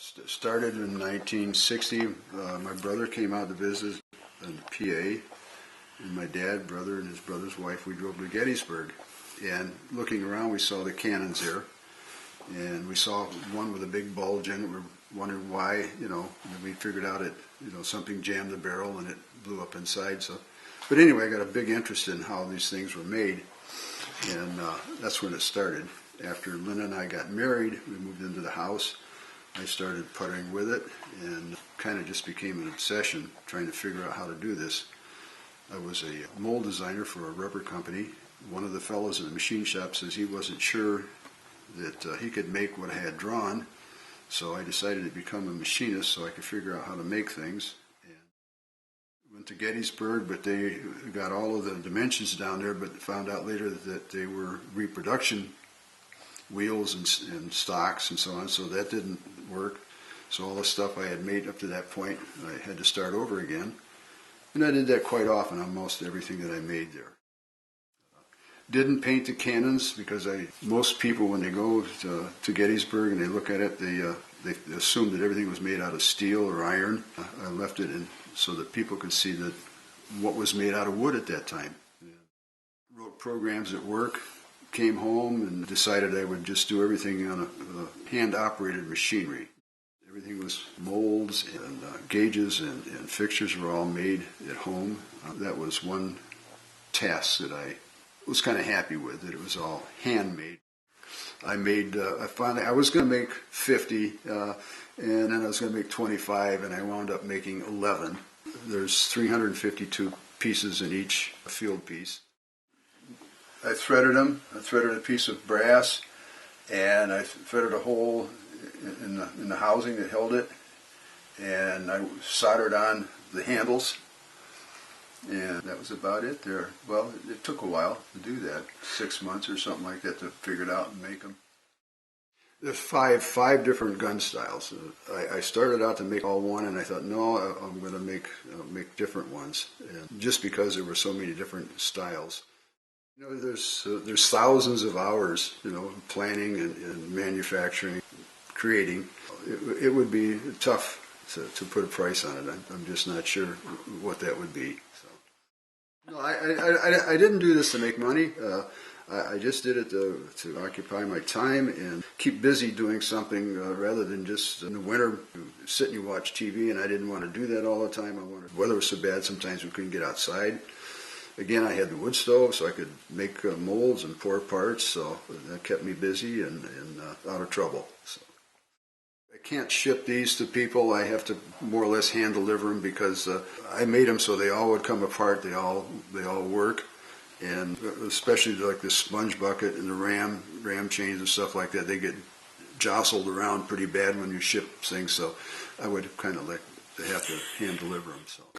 Started in 1960. My brother came out to visit in PA, and my dad, brother, and his brother's wife, we drove to Gettysburg. And looking around, we saw the cannons there, and we saw one with a big bulge in it. We wondered why, and we figured out something jammed the barrel and it blew up inside. But anyway, I got a big interest in how these things were made, and that's when it started. After Lynn and I got married, we moved into the house. I started puttering with it, and kind of just became an obsession trying to figure out how to do this. I was a mold designer for a rubber company. One of the fellows in the machine shop says he wasn't sure that he could make what I had drawn, so I decided to become a machinist so I could figure out how to make things. And went to Gettysburg, but they got all of the dimensions down there, but found out later that they were reproduction wheels and stocks and so on, so that didn't work. So all the stuff I had made up to that point, I had to start over again. And I did that quite often on most everything that I made there. Didn't paint the cannons because most people, when they go to Gettysburg and they look at it, they assume that everything was made out of steel or iron. I left it in so that people could see that what was made out of wood at that time. Wrote programs at work. Came home and decided I would just do everything on a hand-operated machinery. Everything was molds and gauges and fixtures were all made at home. That was one task that I was kind of happy with, that it was all handmade. I was going to make 50, and then I was going to make 25, and I wound up making 11. There's 352 pieces in each field piece. I threaded them. I threaded a piece of brass, and I threaded a hole in the housing that held it, and I soldered on the handles, and that was about it there. Well, it took a while to do that, 6 months or something like that, to figure it out and make them. There's five different gun styles. I started out to make all one, and I thought, no, I'm going to make different ones, and just because there were so many different styles. There's thousands of hours, planning and manufacturing, creating. It would be tough to put a price on it. I'm just not sure what that would be. So, no, I didn't do this to make money. I just did it to occupy my time and keep busy doing something rather than just in the winter sit and you watch TV. And I didn't want to do that all the time. The weather was so bad sometimes we couldn't get outside. Again, I had the wood stove, so I could make molds and pour parts, so that kept me busy and out of trouble. So I can't ship these to people. I have to more or less hand deliver them because I made them so they all would come apart. They all work, and especially like the sponge bucket and the ram chains and stuff like that. They get jostled around pretty bad when you ship things, so I would kind of like to have to hand deliver them. So.